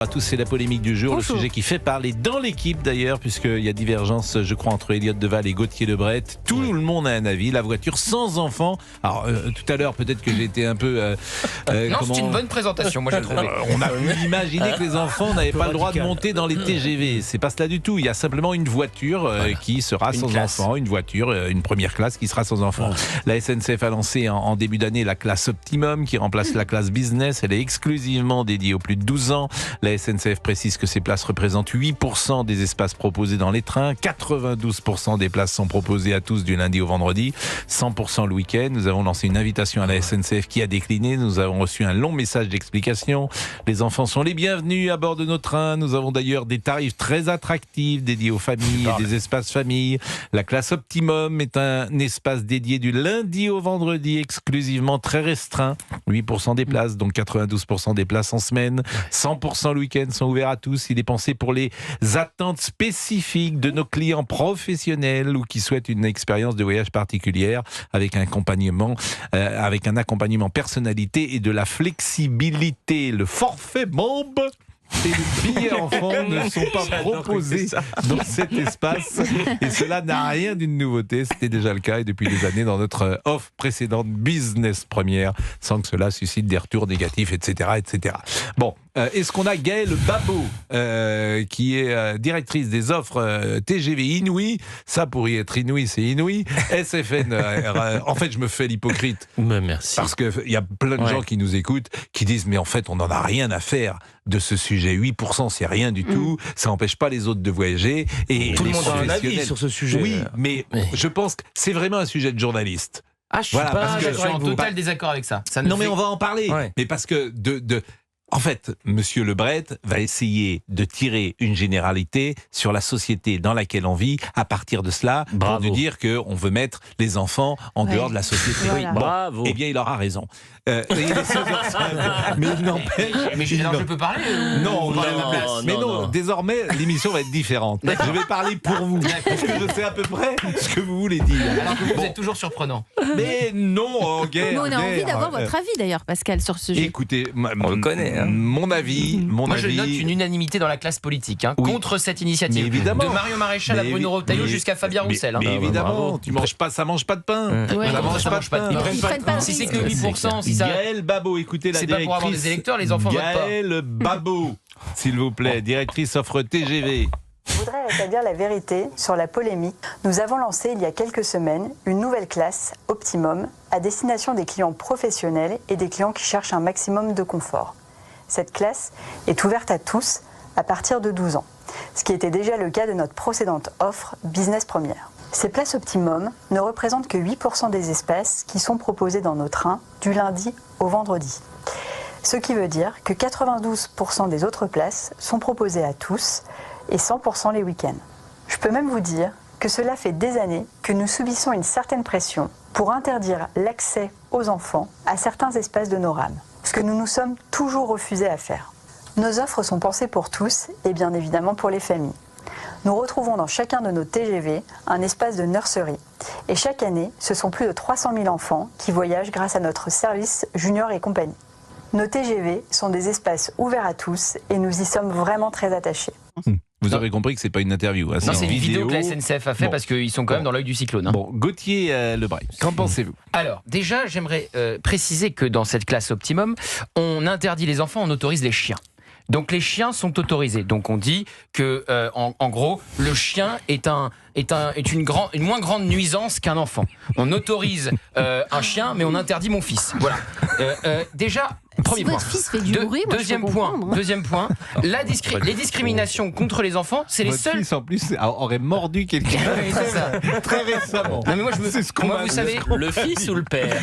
À tous, c'est la polémique du jour, Bonjour. le sujet qui fait parler dans l'équipe d'ailleurs, puisqu'il y a divergence, je crois, entre Elliott Deval et Gauthier Lebret. Tout le monde a un avis, la voiture sans enfant. Alors, tout à l'heure, peut-être que j'ai été un peu... Non, c'est une bonne présentation, moi j'ai trouvé. On a pu imaginer que les enfants n'avaient pas le droit de monter dans les TGV. C'est pas cela du tout. Il y a simplement une voiture qui sera sans enfant, une voiture, une première classe qui sera sans enfant. La SNCF a lancé en début d'année la classe Optimum qui remplace la classe Business. Elle est exclusivement dédiée aux plus de 12 ans. La SNCF précise que ces places représentent 8% des espaces proposés dans les trains. 92% des places sont proposées à tous du lundi au vendredi. 100% le week-end. Nous avons lancé une invitation à la SNCF qui a décliné. Nous avons reçu un long message d'explication. Les enfants sont les bienvenus à bord de nos trains. Nous avons d'ailleurs des tarifs très attractifs dédiés aux familles et des espaces familles. La classe Optimum est un espace dédié du lundi au vendredi exclusivement très restreint. 8% des places, donc 92% des places en semaine. 100% le week-end sont ouverts à tous. Il est pensé pour les attentes spécifiques de nos clients professionnels ou qui souhaitent une expérience de voyage particulière avec un accompagnement personnalité et de la flexibilité. Le forfait membre et le billet enfant ne sont pas proposés dans cet espace et cela n'a rien d'une nouveauté, c'était déjà le cas et depuis des années dans notre offre précédente Business Première, sans que cela suscite des retours négatifs, etc. etc. Bon, est-ce qu'on a Gaëlle Babot qui est directrice des offres TGV Inouï, ça pourrait être Inouï, c'est Inouï, SFN, en fait je me fais l'hypocrite, Merci. parce qu'il y a plein de gens qui nous écoutent, qui disent mais en fait on n'en a rien à faire de ce sujet, 8% c'est rien du tout, ça n'empêche pas les autres de voyager, et Tout le les monde a un avis professionnels- sur ce sujet. Oui, mais je pense que c'est vraiment un sujet de journaliste. Ah, je suis Voilà, parce pas que d'accord Je suis en avec vous. total désaccord avec ça. Non mais on va en parler, Ouais. mais parce que en fait, Monsieur Lebret va essayer de tirer une généralité sur la société dans laquelle on vit à partir de cela, Bravo. pour nous dire qu'on veut mettre les enfants en dehors de la société. Voilà. Bon, Bravo. eh bien, il aura raison. Il est 16h05, mais il n'empêche... Mais alors je peux parler Non, ou- on parle à la place. Mais non, désormais, l'émission va être différente. Je vais parler pour vous, parce que je sais à peu près ce que vous voulez dire. Alors que vous êtes toujours surprenant. Mais non, guerre. Nous, on a envie d'avoir votre avis d'ailleurs, Pascal, sur ce sujet. Écoutez, On le connaît, hein. mon avis, Moi je note une unanimité dans la classe politique Oui. contre cette initiative. Mais évidemment. De Mario Maréchal à Mais Bruno Retailleau mais- jusqu'à Fabien Roussel. Mais bah, évidemment, bravo. tu manges pas, ça mange pas de pain. Ouais. Ça Comment mange ça pas mange de pas de pain. pain Ils prennent pas de Si c'est que risque. 8%, si ça. Gaëlle Babot, écoutez la C'est pas directrice. pour avoir des électeurs, les enfants votent pas. Gaëlle Babot, s'il vous plaît, directrice offre TGV. Je voudrais rétablir la vérité sur la polémique. Nous avons lancé il y a quelques semaines une nouvelle classe Optimum à destination des clients professionnels et des clients qui cherchent un maximum de confort. Cette classe est ouverte à tous à partir de 12 ans, ce qui était déjà le cas de notre précédente offre Business Première. Ces places Optimum ne représentent que 8% des espaces qui sont proposés dans nos trains du lundi au vendredi. Ce qui veut dire que 92% des autres places sont proposées à tous et 100% les week-ends. Je peux même vous dire que cela fait des années que nous subissons une certaine pression pour interdire l'accès aux enfants à certains espaces de nos rames, ce que nous nous sommes toujours refusés à faire. Nos offres sont pensées pour tous et bien évidemment pour les familles. Nous retrouvons dans chacun de nos TGV un espace de nurserie. Et chaque année, ce sont plus de 300 000 enfants qui voyagent grâce à notre service Junior et compagnie. Nos TGV sont des espaces ouverts à tous et nous y sommes vraiment très attachés. Vous aurez compris que c'est pas une interview. Hein, Non, c'est une vidéo que la SNCF a fait Bon. parce qu'ils sont quand même dans l'œil du cyclone. hein. Bon, Gauthier Lebret, qu'en pensez-vous? Alors, déjà, j'aimerais préciser que dans cette classe Optimum, on interdit les enfants, on autorise les chiens. Donc les chiens sont autorisés. Donc on dit que, en gros, le chien est une moins grande nuisance qu'un enfant. On autorise un chien, mais on interdit mon fils. Voilà. Déjà, premier Si point. votre fils fait du bruit, moi, Deuxième je peux point. comprendre. Deuxième point. Les discriminations contre les enfants, c'est les Votre seuls. fils en plus aurait mordu quelqu'un Oui, c'est ça. très récemment. Non mais moi C'est ce qu'on moi m'a vous dit. savez, Le fils ou le père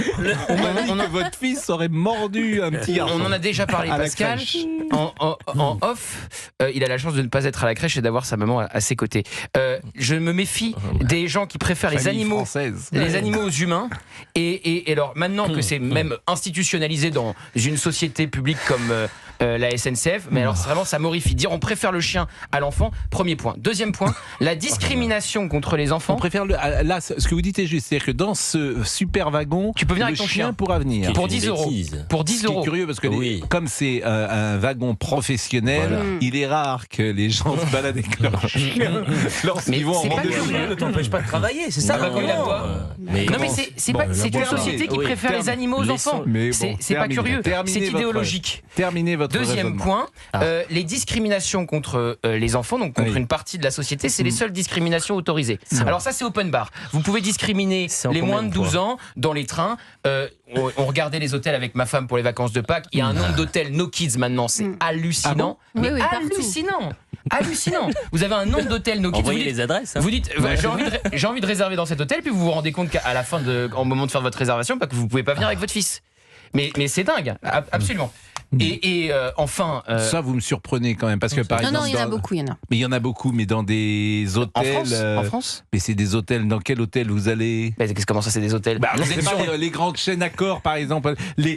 On m'a dit on a- que votre fils aurait mordu un petit garçon. on en a déjà parlé, À la Pascal. crèche. En off, il a la chance de ne pas être à la crèche et d'avoir sa maman à ses côtés. Je me méfie des gens qui préfèrent les Famille animaux. française. Les animaux aux humains et alors maintenant que c'est même institutionnalisé dans une société publique la SNCF, mais alors vraiment ça m'horrifie. Dire on préfère le chien à l'enfant, premier point. Deuxième point, la discrimination contre les enfants. On préfère là, ce que vous dites est juste, c'est-à-dire que dans ce super wagon, tu peux venir le avec ton chien chien pourra venir. Pour 10 euros. Pour 10 euros. C'est curieux parce que comme c'est un wagon professionnel, il est rare que les gens se baladent avec leur chien lorsqu'ils vont en rendez-vous. Ne t'empêche pas de travailler, c'est ça. Quand il a quoi non mais c'est une société qui préfère les animaux aux enfants. C'est pas curieux, c'est idéologique. Terminez votre Deuxième point, les discriminations contre les enfants, donc contre une partie de la société, c'est les seules discriminations autorisées. Alors ça c'est open bar. Vous pouvez discriminer les moins de 12 ans dans les trains. On regardait les hôtels avec ma femme pour les vacances de Pâques. Il y a un nombre d'hôtels no kids maintenant, c'est hallucinant. Ah bon? Hallucinant. Vous avez un nombre d'hôtels no kids. Envoyez les adresses. Vous dites j'ai envie de réserver dans cet hôtel, puis vous vous rendez compte qu'à la fin au moment de faire votre réservation, que vous pouvez pas venir avec votre fils. Mais c'est dingue, absolument. Et enfin. Ça, vous me surprenez quand même. Parce que par exemple. Non, il y en a beaucoup, il y en a. Mais il y en a beaucoup, mais dans des hôtels. En France Mais c'est des hôtels. Dans quel hôtel vous allez? Comment ça, c'est des hôtels? Vous êtes pas les grandes chaînes Accor, par exemple.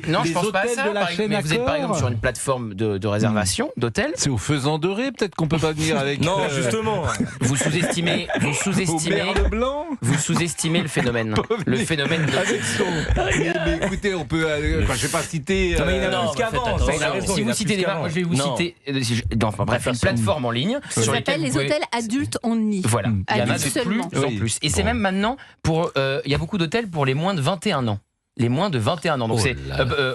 Non, je pense hôtels pas à ça. de la chaîne Accor. Vous êtes par exemple sur une plateforme de réservation d'hôtels. C'est au Faisan Doré, peut-être qu'on peut pas venir avec. Non, justement. Vous sous-estimez le phénomène. Le phénomène de... mais écoutez, on peut. Je vais pas citer. Si vous citez des marques, moi je vais vous citer. Bref, une plateforme en ligne. Ça s'appelle les hôtels adultes only. Voilà. Il y en a de seulement. plus en plus. Et c'est même maintenant pour. Il y a beaucoup d'hôtels pour les moins de 21 ans. Les moins de 21 ans. Donc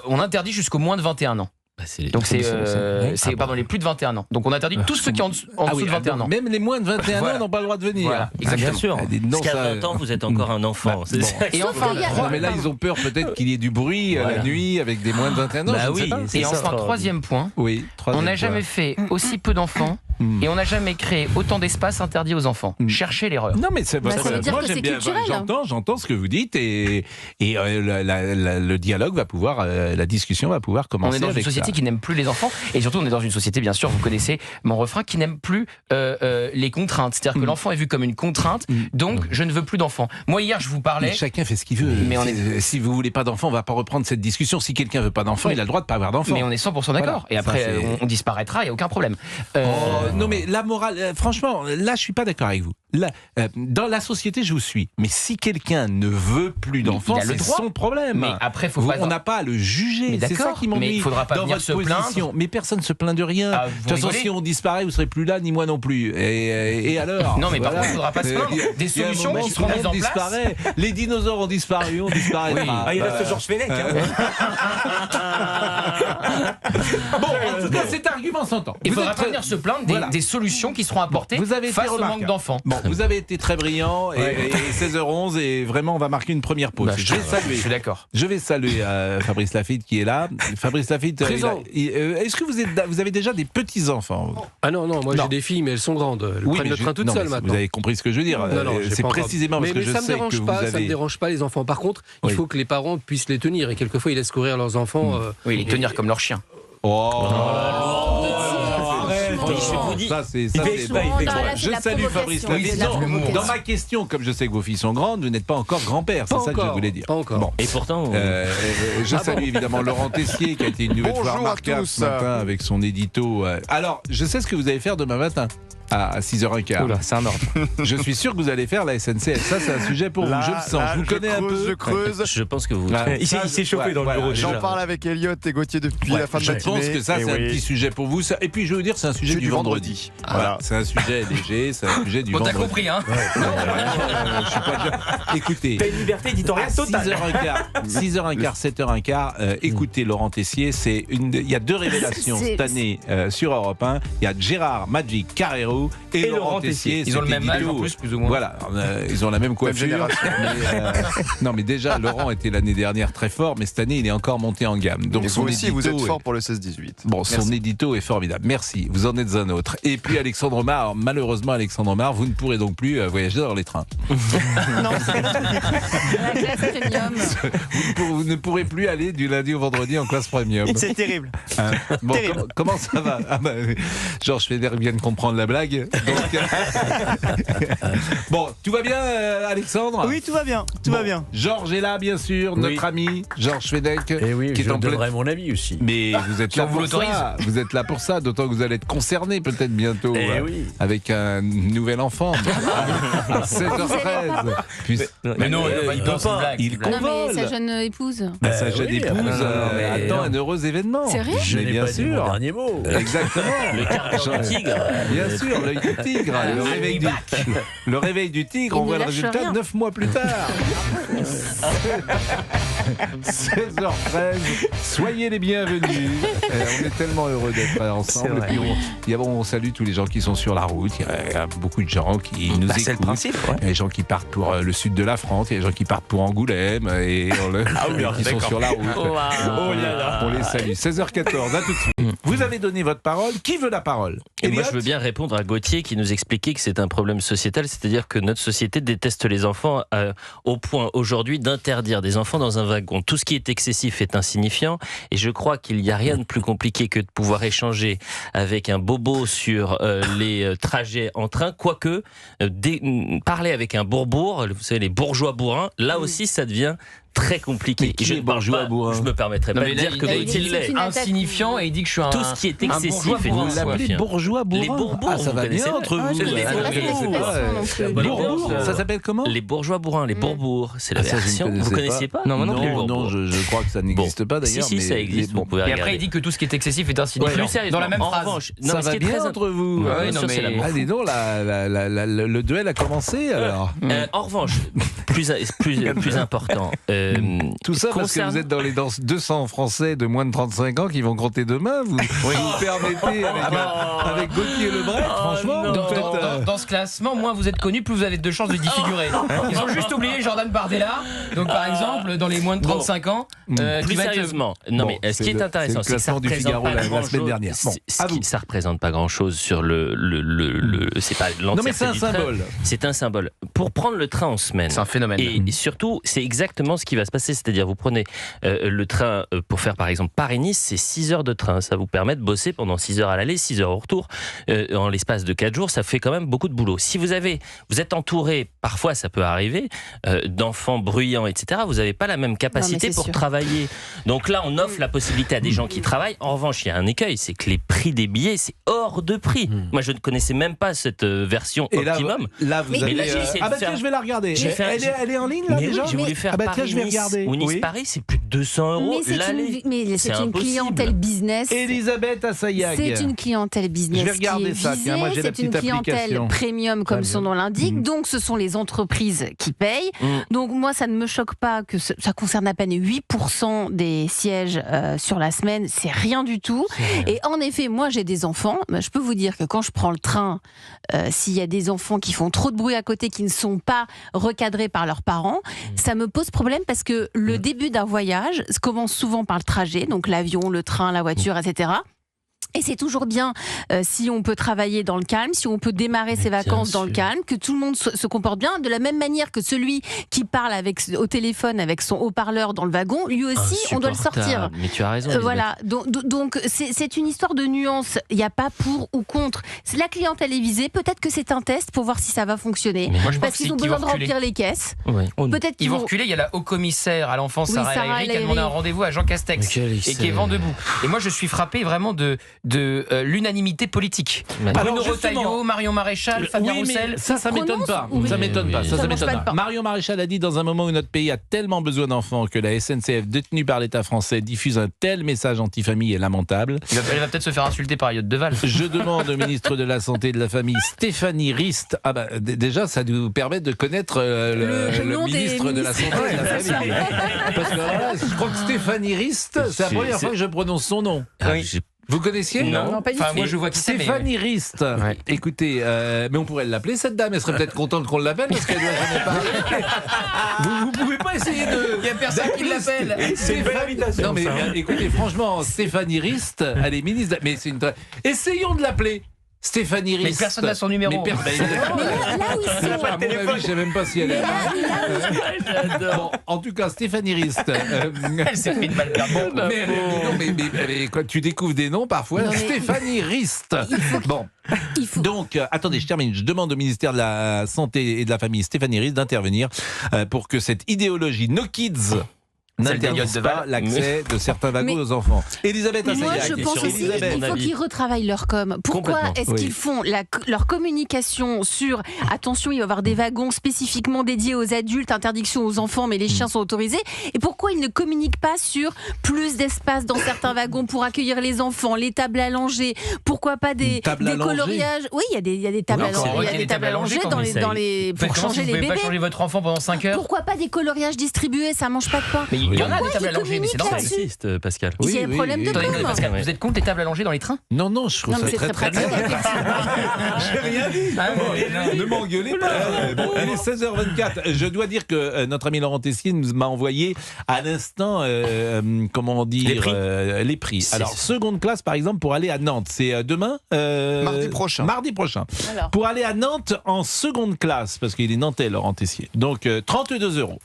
on interdit jusqu'au moins de 21 ans. Donc c'est les plus de 21 ans. Donc on interdit tous ceux qui ont en dessous de 21 ans. Même les moins de 21 ans n'ont pas le droit de venir. Voilà, exactement. Bien sûr. Parce qu'à 20 ans, vous êtes encore un enfant. Et enfin, mais là ils ont peur peut-être qu'il y ait du bruit la nuit avec des moins de 21 ans. Et enfin, troisième point. On n'a jamais fait aussi peu d'enfants. Et on n'a jamais créé autant d'espaces interdits aux enfants. Cherchez l'erreur. Non mais ça veut dire que c'est culturel. J'entends ce que vous dites et le dialogue va pouvoir, la discussion va pouvoir commencer. On est dans une société qui n'aime plus les enfants et surtout on est dans une société, bien sûr, vous connaissez mon refrain, qui n'aime plus les contraintes. C'est-à-dire que l'enfant est vu comme une contrainte, donc je ne veux plus d'enfants. Moi hier je vous parlais. Mais chacun fait ce qu'il veut. Mais si vous voulez pas d'enfants, on va pas reprendre cette discussion. Si quelqu'un veut pas d'enfants, il a le droit de pas avoir d'enfants. Mais on est 100% d'accord. Et après on disparaîtra, il y a aucun problème. Non mais la morale, franchement, là je suis pas d'accord avec vous. Là, dans la société, je vous suis. Mais si quelqu'un ne veut plus d'enfants, c'est son problème. Mais après, on n'a pas à le juger. C'est ça qui m'ennuie. Mais il faudra pas venir se plaindre. Mais personne se plaint de rien. De toute façon, si on disparaît, vous serez plus là, ni moi non plus. Et alors? Non, mais par contre, il faudra pas se plaindre. Des solutions qui seront mises en place. Les dinosaures ont disparu, on disparaîtra. Il reste Georges Fenech. Bon, en tout cas, cet argument s'entend. Il faudra pas venir se plaindre des solutions qui seront apportées face au manque d'enfants. Vous avez été très brillant et 16h11 et vraiment on va marquer une première pause. Je vais saluer Fabrice Lafitte qui est là. Fabrice Lafitte, est-ce que vous avez déjà des petits enfants? Ah non, moi j'ai des filles mais elles sont grandes. Elles prennent le train toutes seules maintenant. Vous avez compris ce que je veux dire? C'est précisément parce que je sais que vous avez. Ça me dérange pas les enfants. Par contre, il faut que les parents puissent les tenir et quelquefois ils laissent courir leurs enfants. Oui, les tenir comme leurs chiens. Je salue Fabrice Lafitte. Dans ma question, comme je sais que vos filles sont grandes, vous n'êtes pas encore grand-père, c'est ça que je voulais dire. Pas encore. Bon. Et pourtant, je salue évidemment Laurent Tessier qui a été une nouvelle fois remarquable ce matin avec son édito. Alors, je sais ce que vous allez faire demain matin. À 6h15. Oula, c'est un ordre. Je suis sûr que vous allez faire la SNCF. Ça, c'est un sujet pour vous. Je le sens. Je vous connais un peu. Je creuse. Je pense que vous. Il s'est chauffé dans le bureau. J'en parle avec Elliot et Gauthier depuis la fin de matinée. Je pense que ça, c'est un petit sujet pour vous. Et puis, je veux dire, c'est un sujet du vendredi. Voilà. C'est un sujet léger. C'est un sujet du vendredi. T'as compris, hein? Je suis pas sûr. Écoutez. T'as une liberté éditoriale totale. 6h15, 7h15. Écoutez, Laurent Tessier, il y a deux révélations cette année sur Europe 1. Il y a Gérard Magic Carrero et Laurent Tessier. Ils ont le même âge en plus ou moins. Voilà, ils ont la même coiffure. Non, mais déjà, Laurent était l'année dernière très fort, mais cette année, il est encore monté en gamme. Donc, et vous aussi, vous êtes fort pour le 16-18. Bon, son édito est formidable. Merci. Vous en êtes êtes un autre. Et puis Alexandre Omar, malheureusement Alexandre Omar, vous ne pourrez donc plus voyager dans les trains. Non, c'est la classe premium. Vous ne pourrez plus aller du lundi au vendredi en classe premium. C'est terrible. Bon, Terrible. comment ça va? Georges Fenech vient de comprendre la blague. Donc, bon, tout va bien, Alexandre? Oui, tout va bien. Tout va bien. Georges est là, bien sûr, notre ami Georges Fenech. Et oui, qui est je en donnerai mon avis aussi. Mais vous êtes là pour ça. Vous êtes là pour ça, d'autant que vous allez être concerné peut-être bientôt avec un nouvel enfant à 16h13. Mais non, il peut pas. Il Non, convole. mais sa jeune épouse. Sa jeune épouse attend un heureux événement. C'est vrai? Je Mais n'ai bien pas dit sûr. mon dernier mot. Exactement. Le carburant du tigre. Bien sûr, l'œil du tigre. Le réveil du tigre, Il on ne voit le lâche résultat rien. 9 mois plus tard. 16h13, soyez les bienvenus. On est tellement heureux d'être ensemble. Et puis on salue tous les gens qui sont sur la route. Il y a beaucoup de gens qui nous écoutent. C'est le principe. Il y a des gens qui partent pour le sud de la France, il y a des gens qui partent pour Angoulême et qui sont sur la route. On les salue. 16h14, à tout de suite. Vous avez donné votre parole. Qui veut la parole? Et moi, Elliot je veux bien répondre à Gauthier qui nous expliquait que c'est un problème sociétal, c'est-à-dire que notre société déteste les enfants au point aujourd'hui d'interdire des enfants dans un wagon. Tout ce qui est excessif est insignifiant et je crois qu'il n'y a rien de plus compliqué que de pouvoir échanger avec un bobo sur les trajets en train, quoique parler avec un bourbourg, vous savez les bourgeois bourrins, là aussi ça devient très compliqué. Mais qui Et je est ne parle bourgeois pas, bourrin? je me permettrai pas de dire que Gauthier l'est. Insignifiant et il dit que je suis un. Tout ce qui est excessif est bourgeois Vous l'appelez bourgeois bourrin? Les bourbourgs, Ah, ça vous va connaissez bien pas. entre Ah, vous. je connais pas cette expression non plus. Bourbourg, ça s'appelle comment? Les bourgeois bourrins, les bourbourgs, c'est la Ah, ça, je ne version. Vous connaissais connaissiez pas? Non, moi non plus. Non, je crois que ça n'existe pas d'ailleurs. Si, ça existe, vous pouvez Et regarder. après, il dit que tout ce qui est excessif est insignifiant. Plus sérieusement, Dans la même en phrase. revanche, non, Ça mais ce va qui est bien très entre vous. Ouais, bien non, sûr, c'est mais- l'amour. Ah, dis donc, le duel a commencé alors. En revanche, plus important. Tout ça parce que vous êtes dans les 200 Français de moins de 35 ans qui vont compter demain. Vous permettez avec Gauthier Lebret, franchement. Dans ce classement, moins vous êtes connu, plus vous avez de chances de d'y figurer. Ils ont juste oublié Jordan Bardella. Donc par exemple, dans les moins de 35 ans, Plus sérieusement, non mais ce qui est intéressant, c'est que ça du représente Figaro pas la grand-chose. semaine dernière. Bon, à vous. Ça représente pas grand-chose sur c'est pas l'entièreté Non mais c'est un du train. symbole. C'est un symbole. Pour prendre le train en semaine. c'est un phénomène. Et surtout, c'est exactement ce qui va se passer. C'est-à-dire, vous prenez le train pour faire par exemple Paris-Nice, c'est 6 heures de train. Ça vous permet de bosser pendant 6 heures à l'aller, 6 heures au retour. En l'espace de 4 jours, ça fait quand même beaucoup de boulot. Si vous êtes entouré, parfois ça peut arriver, d'enfants bruyants, etc., vous n'avez pas la même capacité pour travailler. Donc là, on offre la possibilité à des gens qui travaillent. En revanche, il y a un écueil, c'est que les prix des billets, c'est hors de prix. Moi, je ne connaissais même pas cette version Et optimum. Là, vous Mais avez. là, j'ai essayé de Ah bah faire- tiens, je vais la regarder. J'ai fait- Elle est en ligne là Mais déjà. oui, j'ai voulu faire Ah bah tiens, je vais Paris-Nice regarder. ou Nice-Paris, c'est plus de 200 € Mais l'aller. c'est une impossible. clientèle business. Elisabeth Assayag. C'est une clientèle business. Je vais regarder qui est ça, visée. tiens, moi, j'ai la C'est une petite clientèle application. premium, comme son nom l'indique. Donc, ce sont les entreprises qui payent. Donc, moi, ça ne me choque pas que ça concerne à peine 8% des sièges sur la semaine. C'est rien du tout. Et en effet, moi, j'ai des enfants. Je peux vous dire que quand je prends le train, s'il y a des enfants qui font trop de bruit à côté, qui ne sont pas recadrés par leurs parents, ça me pose problème parce que le début d'un voyage commence souvent par le trajet, donc l'avion, le train, la voiture, etc. Et c'est toujours bien si on peut travailler dans le calme, si on peut démarrer ses vacances dans le calme, que tout le monde se comporte bien, de la même manière que celui qui parle au téléphone avec son haut-parleur dans le wagon, lui aussi, on doit le sortir. Mais tu as raison. Voilà, donc c'est une histoire de nuance. Il n'y a pas pour ou contre. La clientèle est visée. Peut-être que c'est un test pour voir si ça va fonctionner. Moi, je pense parce qu'ils ont qu'ils besoin vont de reculer. remplir les caisses. Ouais. Peut-être Ils qu'ils vont reculer, il y a la haut-commissaire à l'enfance, Oui, Sarah El Sarah Haïry, El qui a demandé un Haïry. rendez-vous à Jean Castex et qui est vent debout. Et moi, je suis frappé vraiment de l'unanimité politique. Bruno Retailleau, Marion Maréchal, Fabien Roussel. Ça m'étonne pas. Oui. Ça m'étonne pas. Ça Ça mange m'étonne pas de pas. pain. Marion Maréchal a dit dans un moment où notre pays a tellement besoin d'enfants que la SNCF détenue par l'État français diffuse un tel message anti-famille est lamentable. Elle va peut-être se faire insulter par Elliot Deval. Je demande au ministre de la Santé et de la Famille, Stéphanie Rist. Ah bah, déjà, ça nous permet de connaître le nom des ministre de la Santé et de la Famille. Parce que alors là, je crois que Stéphanie Rist, c'est la première fois que je prononce son nom. Vous connaissiez? Non, pas du tout. Moi, je vois qui c'est. Stéphanie Rist. Écoutez, mais on pourrait l'appeler cette dame. Elle serait peut-être contente qu'on l'appelle parce qu'elle doit jamais parler. Vous pouvez pas essayer de. Il n'y a personne qui l'appelle. C'est une belle invitation. Non mais écoutez, franchement, Stéphanie Rist, elle est ministre. Mais c'est une. Essayons de l'appeler. Stéphanie Rist. Mais personne n'a son numéro. Là où ils sont. À mon avis, je sais même pas si elle est là. Bon, en tout cas, Stéphanie Rist. Elle s'est pris une balle perdue. Mais quand tu découvres des noms, parfois, Non, mais- Stéphanie Rist. Bon. Donc, attendez, je termine. Je demande au ministère de la Santé et de la Famille, Stéphanie Rist, d'intervenir pour que cette idéologie No Kids n'interdise pas l'accès de certains wagons aux enfants. Elisabeth Moi, Assayag. je pense aussi qu'il faut qu'ils retravaillent leur com. Pourquoi Complètement. est-ce qu'ils font leur communication sur attention, il va y avoir des wagons spécifiquement dédiés aux adultes, interdiction aux enfants, mais les chiens sont autorisés. Et pourquoi ils ne communiquent pas sur plus d'espace dans certains wagons pour accueillir les enfants, les tables allongées? Pourquoi pas des coloriages? Oui, il y a des tables allongées. Il y a des tables allongées pour changer les bébés. Vous pouvez bébés. pas changer votre enfant pendant 5 heures. Pourquoi pas des coloriages distribués? Ça mange pas de pain. Mais il y en a Pourquoi des tables ils allongées, mais c'est communiquent normal. Ça existe, Pascal. Il y a des problèmes de Attendez, com. Pascal, vous êtes contre les tables allongées dans les trains? Non, non, je trouve Non, mais ça c'est très très très pratique. bien. J'ai rien dit. Ne m'engueulez pas. Bon, il est 16h24. Je dois dire que notre ami Laurent Tessier nous m'a envoyé à l'instant, comment dire, les prix. Alors, seconde classe, par exemple, pour aller à Nantes, c'est demain Mardi prochain. Mardi prochain. Alors. Pour aller à Nantes en seconde classe, parce qu'il est nantais, Laurent Tessier. Donc, 32 €.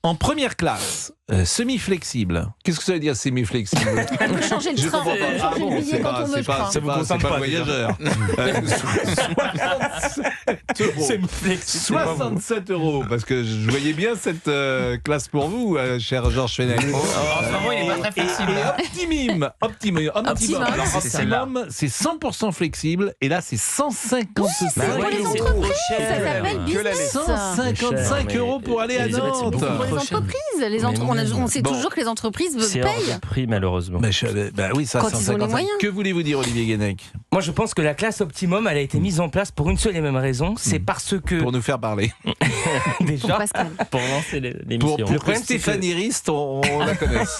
En première classe, semi-flexible. Qu'est-ce que ça veut dire semi-flexible? Elle peut changer le Je train. comprends pas. Changer Ah le bon, billet c'est quand pas, on veut, c'est je pas, crois. c'est pas, c'est pas voyageur. 67 €. Parce que je voyais bien cette classe pour vous, cher Georges Fenech. En ce moment, il est pas très flexible. Optimum. Alors, C'est celle-là. Optimum, c'est 100% flexible. Et là, c'est 155 C'est pour les entreprises. Ça s'appelle business. 155 € pour aller à Elisabeth, c'est Nantes. beaucoup Pour les entreprises. On sait toujours que les entreprises C'est hors payent. de prix, malheureusement. Mais oui, ça, Quand ils ont les 155. moyens. Que voulez-vous dire, Olivier Guénec? Moi, je pense que la classe optimum, elle a été mise en place pour une seule et même raison. C'est parce que, Pour nous faire parler. Pour déjà, Pascal. Pour lancer l'émission. Pour que problème, c'est que- Stéphanie Rist, on la connaisse.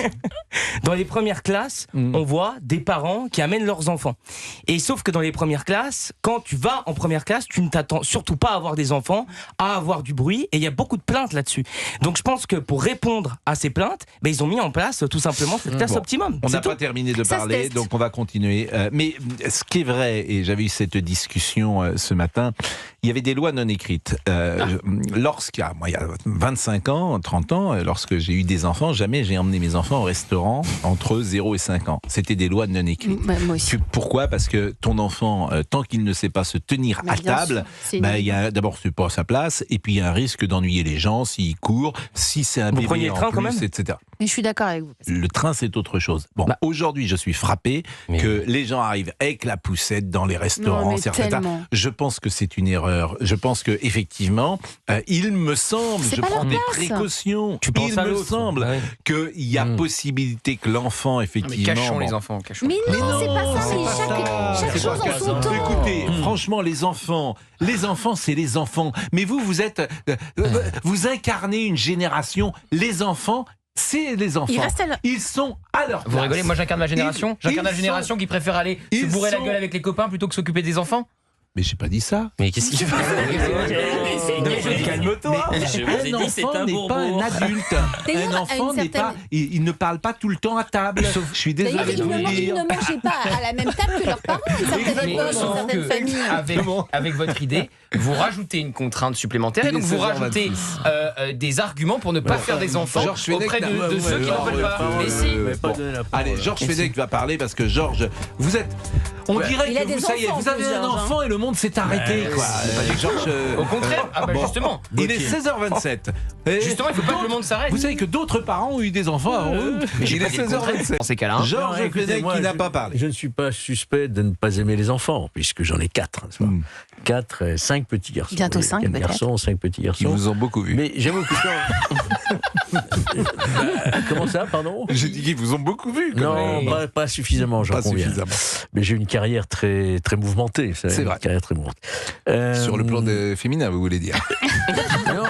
dans les premières classes, on voit des parents qui amènent leurs enfants. Et sauf que dans les premières classes, quand tu vas en première classe, tu ne t'attends surtout pas à avoir des enfants, à avoir du bruit. Et il y a beaucoup de plaintes là-dessus. Donc, je pense que pour répondre à ces plaintes, ils ont mis en place tout simplement cette classe Bon. optimum. On C'est n'a pas tout. terminé de Ça se parler, teste. donc on va continuer. Mais ce qui est vrai, et j'avais eu cette discussion ce matin, il y avait des lois non écrites. Lorsqu'il y a 25 ans, 30 ans, lorsque j'ai eu des enfants, jamais j'ai emmené mes enfants au restaurant entre 0 et 5 ans. C'était des lois non écrites. Moi aussi. Pourquoi? Parce que ton enfant, tant qu'il ne sait pas se tenir Mais à bien table, sûr, c'est une- il y a d'abord c'est pas à sa place, et puis il y a un risque d'ennuyer les gens s'il court, si c'est un Vous bébé preniez le en train plus, quand même etc. Mais je suis d'accord avec vous. Le train, c'est autre chose. Bon, aujourd'hui, je suis frappé Mais que les gens arrivent avec la poussette dans les Non, restaurants, mais certains. tellement. Je pense que c'est une erreur. Je pense que effectivement, il me semble, C'est je pas prends leur des place. précautions. Tu penses Il à me l'autre. semble Ouais. qu'il y a possibilité que l'enfant, Mais effectivement. cachons les enfants, cachons. Mais non, c'est pas ça. c'est Mais pas ça. chaque C'est chose pas en son temps. Écoutez, franchement, les enfants, c'est les enfants. Mais vous êtes, vous incarnez une génération. Les enfants, c'est les enfants. Ils restent à leur- Ils sont à leur place. Vous rigolez, moi j'incarne ma génération. J'incarne la ils génération qui préfère aller se ils bourrer la sont- gueule avec les copains plutôt que s'occuper des enfants. Mais j'ai pas dit ça. Mais qu'est-ce qu'il fait Calme-toi. Je vous ai dit, Un c'est enfant un n'est pas un bourbourg. adulte. D'ailleurs, Un à enfant une n'est pas. certaine- Il ne parle pas tout le temps à table. Je suis D'ailleurs, désolé de vous le ils dire. ne mangeaient pas à la même table que leurs parents, une certaine Mais époque, sauf dans certaines que, familles. avec votre idée, vous rajoutez une contrainte supplémentaire et Il est donc vous 16h26. rajoutez des arguments pour ne pas faire des enfants Georges Fenech auprès n'a- de ceux qui n'en veulent pas. Mais si. Bon. Allez, Georges Fenech va parler parce que Georges, vous êtes. On dirait Il a que des vous, ça y est, enfants, vous avez un Georges, hein. enfant et le monde s'est arrêté, quoi. Georges, Au contraire, bon. justement. Il est 16h27. Et Justement, il ne faut pas que le monde s'arrête. vous savez que d'autres parents ont eu des enfants avant eux. Mais j'ai Il pas est dit le contraire 16h27. dans ces cas-là. hein. Georges Fenech qui n'a pas parlé. Je ne suis pas suspect de ne pas aimer les enfants, puisque j'en ai 4. 4, 5 petits garçons. Bientôt Oui, 5 4 peut-être. garçons, 5 petits Qui garçons. vous ont beaucoup vu. Mais j'aime beaucoup ça. Comment ça, pardon? J'ai dit qu'ils vous ont beaucoup vu. quand Non, même. pas suffisamment, j'en Pas conviens. suffisamment. Mais j'ai eu une carrière très, très mouvementée. C'est vrai. Une carrière très mouvementée. Sur le plan féminin, vous voulez dire. Non,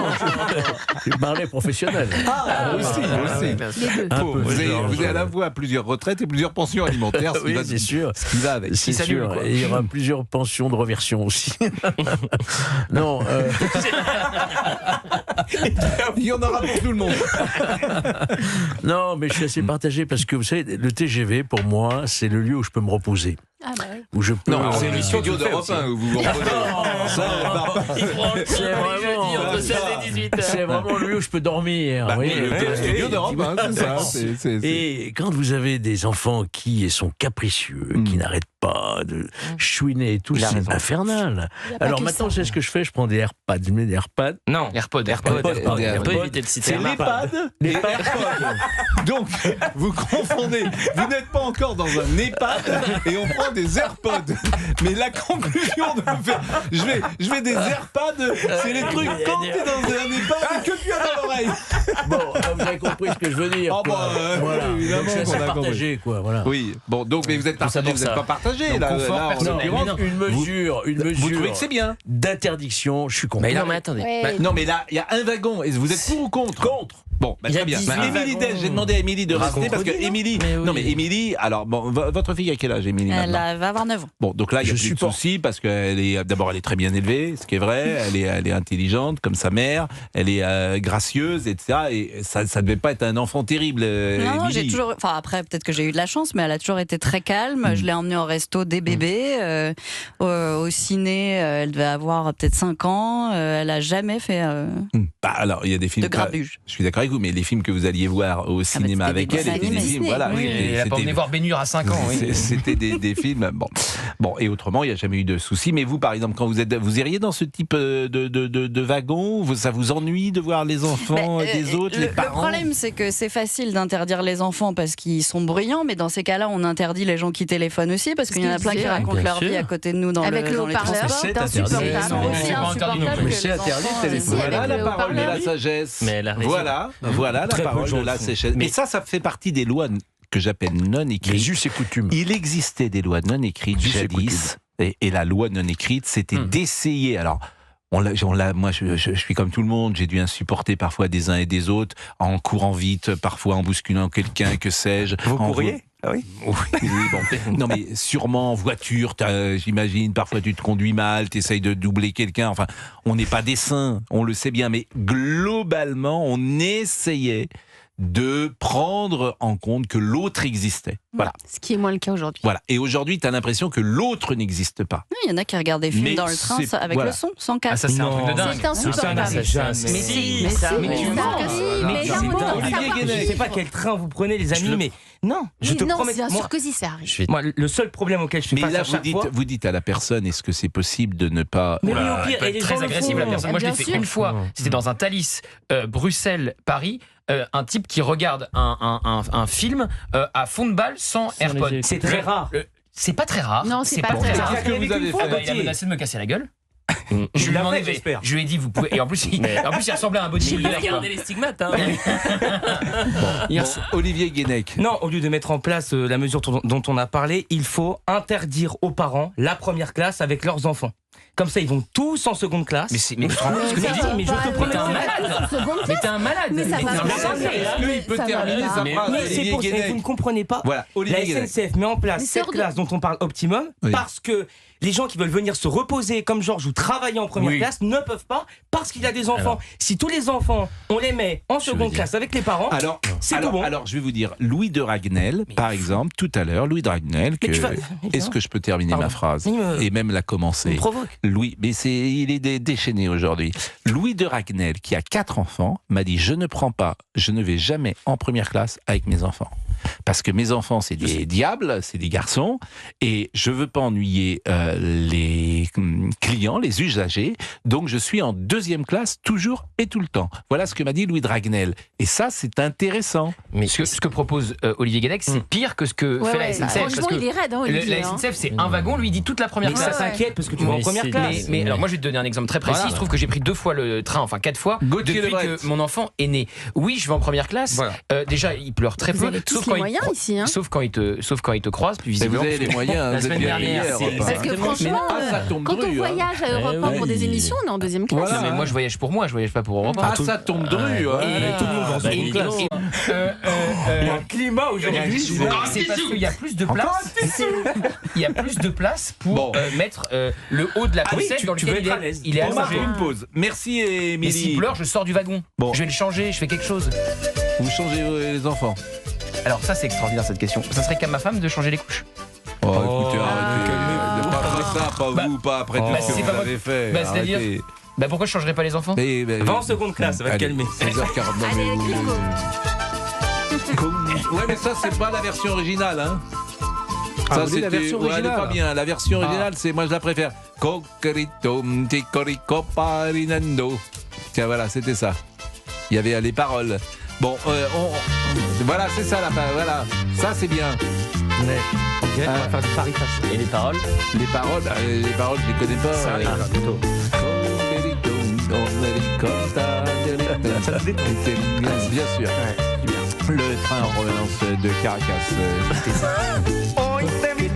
je parlais professionnel. aussi. Les deux. Un Bon, peu, vous avez Georges. à la fois plusieurs retraites et plusieurs pensions alimentaires. ce qui Oui, va- c'est sûr. Ce qui va avec. C'est s'annule, sûr. quoi. Et il y aura plusieurs pensions de reversion aussi. Non, Il y en aura pour tout le monde. non, mais je suis assez partagé parce que vous savez, le TGV, pour moi, c'est le lieu où je peux me reposer. Ah bah oui. Où je peux. Non, c'est le studio d'Europe 1 où vous vous reposez. C'est vraiment lui où je peux dormir. Bah, oui, le studio d'Europe 1, c'est ça. Et quand vous avez des enfants qui sont capricieux, qui n'arrêtent pas de chouiner et tout, c'est infernal. Alors maintenant, c'est ce que je fais, je prends des AirPods. Je mets des AirPods. Non, AirPod. On peut éviter de citer. C'est l'EHPAD et AirPods. Donc, vous confondez. Vous n'êtes pas encore dans un EHPAD et on prend des AirPods. Mais la conclusion de faire. Je vais des AirPods, c'est les trucs quand tu es dans un EHPAD que tu as dans l'oreille. Bon, vous avez compris ce que je veux dire. Oh, quoi. Voilà. Donc, c'est assez partagé, quoi. Voilà. Oui, bon, donc, mais vous êtes partagé, vous n'êtes pas partagé. Là, en l'occurrence, une mesure. Vous trouvez que c'est bien d'interdiction, je suis contre. Mais non, mais attendez. Non, mais là, il y a un wagon. Et vous êtes pour ou contre? Contre. Bon, très bien. Émilie Del, j'ai demandé à Émilie de rester parce que Émilie. Non, mais Émilie, alors, bon, votre fille a quel âge, Émilie? Elle va avoir 9 ans. Bon, donc là, il y a plus de soucis parce qu'elle est, d'abord, elle est très bien élevée, ce qui est vrai. Elle est intelligente comme sa mère. Elle est gracieuse, etc. Et ça ne devait pas être un enfant terrible. Non, j'ai toujours. Enfin, après, peut-être que j'ai eu de la chance, mais elle a toujours été très calme. Je l'ai emmenée au resto dès bébé. Au ciné, elle devait avoir peut-être 5 ans. Elle a jamais fait. Bah, alors, il y a des films. De grabuge. Je suis d'accord avec vous, mais les films que vous alliez voir au cinéma avec elle étaient des films. Voilà, oui, elle a pas emmené voir Bénure à 5 ans. Oui. C'était des films. Bon, et autrement, il n'y a jamais eu de soucis. Mais vous, par exemple, quand vous iriez dans ce type de wagon, ça vous ennuie de voir les enfants des autres, les parents? Le problème, c'est que c'est facile d'interdire les enfants parce qu'ils sont bruyants, mais dans ces cas-là, on interdit les gens qui téléphonent aussi, parce qu'il y en a plein qui racontent leur vie à côté de nous dans avec le haut-parleur. C'est insupportable. Mais c'est interdit de téléphoner. Voilà la parole de la sagesse. Voilà la parole de la sagesse. Mais ça fait partie des lois que j'appelle non écrites. Les us et coutumes. Il existait des lois non écrites jadis, et la loi non écrite, c'était d'essayer. Alors, moi, je suis comme tout le monde, j'ai dû insupporter parfois des uns et des autres, en courant vite, parfois en bousculant quelqu'un, que sais-je. Vous courriez? Ah oui. Oui, bon. Non, mais sûrement en voiture, j'imagine, parfois tu te conduis mal, tu essayes de doubler quelqu'un. Enfin, on n'est pas des saints, on le sait bien, mais globalement, on essayait de prendre en compte que l'autre existait. Voilà. Ce qui est moins le cas aujourd'hui. Voilà. Et aujourd'hui, tu as l'impression que l'autre n'existe pas. Il y en a qui regardent des films dans le train avec le son, sans casque. Ça, c'est un truc de dingue. C'est insupportable. Olivier Guénec, je sais pas quel train vous prenez, les amis, mais non, je te promets. C'est sûr que si ça arrive. Moi, le seul problème auquel je fais face à chaque fois. Vous dites à la personne, est-ce que c'est possible de ne pas. Mais oui, au pire, elle est très agressive, la personne. Moi, je l'ai fait une fois. C'était dans un Thalys, Bruxelles-Paris. Un type qui regarde un film à fond de balle sans AirPods. C'est très rare. C'est pas très rare. Non, c'est pas très rare. Qu'est-ce que vous avez fait? Il a menacé de me casser la guelle. Je lui ai demandé, je lui ai dit, vous pouvez. Et en plus, il ressemblait à un bodybuilder. Il a gardé les stigmates. Hein. Olivier Guénec. Non, au lieu de mettre en place la mesure dont on a parlé, il faut interdire aux parents la première classe avec leurs enfants. Comme ça, ils vont tous en seconde classe. Mais tu te rends compte ce que tu dis? Mais je te promets, t'es un malade. Mais t'es un malade. Mais ça va Est-ce qu'il peut terminer sa phrase? Mais c'est pour ça que vous ne comprenez pas. Voilà, la SNCF met en place cette classe dont on parle optimum parce que les gens qui veulent venir se reposer comme Georges ou travailler en première classe ne peuvent pas parce qu'il a des enfants. Alors, si tous les enfants, on les met en seconde classe avec les parents, c'est tout bon. Alors, je vais vous dire, Louis de Ragnel, par exemple, tout à l'heure, Louis de Ragnel, est-ce que je peux terminer ma phrase et même la commencer? Louis, mais il est déchaîné aujourd'hui. Louis de Ragnel, qui a 4 enfants, m'a dit, je ne vais jamais en première classe avec mes enfants. Parce que mes enfants, c'est des diables, c'est des garçons, et je veux pas ennuyer les clients, les usagers, donc je suis en 2e classe toujours et tout le temps. Voilà ce que m'a dit Louis de Ragnel. Et ça, c'est intéressant. Mais ce que propose Olivier Guénec, c'est pire que ce que fait la SNCF. Franchement, il est raide, Olivier. La SNCF, c'est un wagon, lui, il dit toute la première classe. Ça s'inquiète parce que tu vas en première classe. Mais alors, moi, je vais te donner un exemple très précis. Il se trouve que j'ai pris 2 fois le train, enfin 4 fois, depuis que mon enfant est né. Oui, je vais en première classe. Déjà, il pleure très peu. Sauf quand il te croise, puis visiblement. Vous avez les moyens. La semaine dernière. Parce que franchement, quand on voyage à Europe 1 pour des émissions, on est en 2e classe. Non, mais moi, je voyage pour moi, je voyage pas pour Europe 1. Ah, ça tombe de rue. Tout le monde dans une classe. Le climat aujourd'hui, c'est parce qu'il y a plus de place. Il y a plus de place pour mettre le haut de la poussette dans lequel il est allongé. Une pause. Merci, Émilie. Mais s'il pleure, je sors du wagon. Je vais le changer, je fais quelque chose. Vous changez les enfants? Alors ça, c'est extraordinaire cette question. Ça serait qu'à ma femme de changer les couches. Écoutez, arrêtez. ça, pas vous, pas après tout ce que vous avez fait. C'est-à-dire, pourquoi je changerais pas les enfants? Va en seconde classe, ça va te calmer. 16h40. Ouais, mais ça, c'est pas la version originale, hein. Ça, c'est la version originale. Elle est pas bien. La version originale, c'est, moi, je la préfère. Cocorito, ticorico, parinando. Tiens, voilà, c'était ça. Il y avait les paroles. Bon, voilà, c'est ça, voilà. Ça, c'est bien. Mais, on va faire du pari facile. Et les paroles? Les paroles, je les connais pas. Ça arrive, plutôt. Bien sûr. Le train en provenance de Caracas. Hoy te vi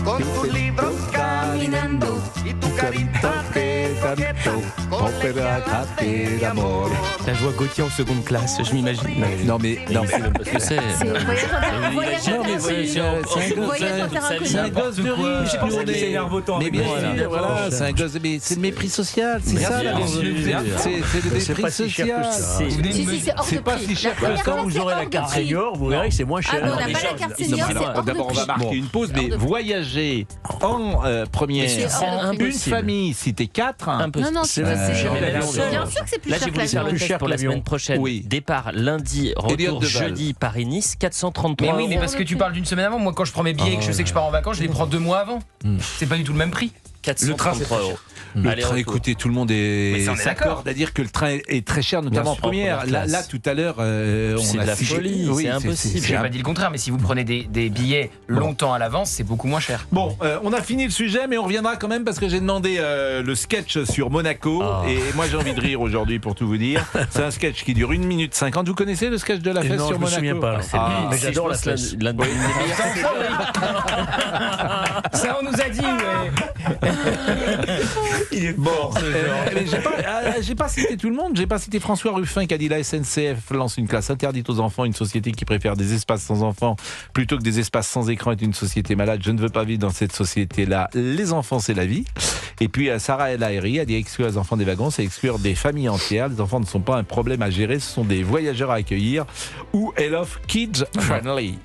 con tus libros caminando y tu carita que coqueto con pegate d'amor. Là, je vois Gauthier en seconde classe, je m'imagine. Non mais c'est un gosse de riche. Je pensais qu'il s'énerve autant. Mais bien sûr, voilà, c'est un gosse. Mais c'est le mépris social, c'est ça la C'est le mépris social. C'est pas si cher que ça. Vous aurez la carte senior, vous verrez que c'est moins cher. Ah non, on n'a pas la carte senior, c'est hors de D'abord, on va prix. marquer une pause, mais voyager en première, une famille, si t'es 4. Non, c'est bien sûr que c'est plus Là, cher j'ai que voulu faire le l'avion. test pour la semaine prochaine. Oui. Départ lundi, retour jeudi, Paris-Nice, 433 Mais oui, mais parce que tu parles d'une semaine avant. Moi, quand je prends mes billets et que je sais que je pars en vacances, je les prends 2 mois avant. C'est pas du tout le même prix. 433 €. Le train, écoutez, tout le monde s'accorde à dire que le train est très cher, notamment en première. Là, tout à l'heure, c'est de la folie, c'est impossible. J'ai pas dit le contraire, mais si vous prenez des billets longtemps à l'avance, c'est beaucoup moins cher. Bon, on a fini le sujet, mais on reviendra quand même parce que j'ai demandé le sketch sur Monaco. Et moi, j'ai envie de rire aujourd'hui, pour tout vous dire. C'est un sketch qui dure 1 minute 50. Vous connaissez le sketch de la fesse sur Monaco? Non, je me souviens pas. Mais j'adore la fesse. Ça, on nous a dit, Il est bon. J'ai pas cité tout le monde. J'ai pas cité François Ruffin qui a dit la SNCF lance une classe interdite aux enfants. Une société qui préfère des espaces sans enfants plutôt que des espaces sans écran est une société malade. Je ne veux pas vivre dans cette société-là. Les enfants, c'est la vie. Et puis Sarah El Haïry a dit exclure les enfants des wagons, c'est exclure des familles entières. Les enfants ne sont pas un problème à gérer, ce sont des voyageurs à accueillir. Ou Elf Kids Friendly.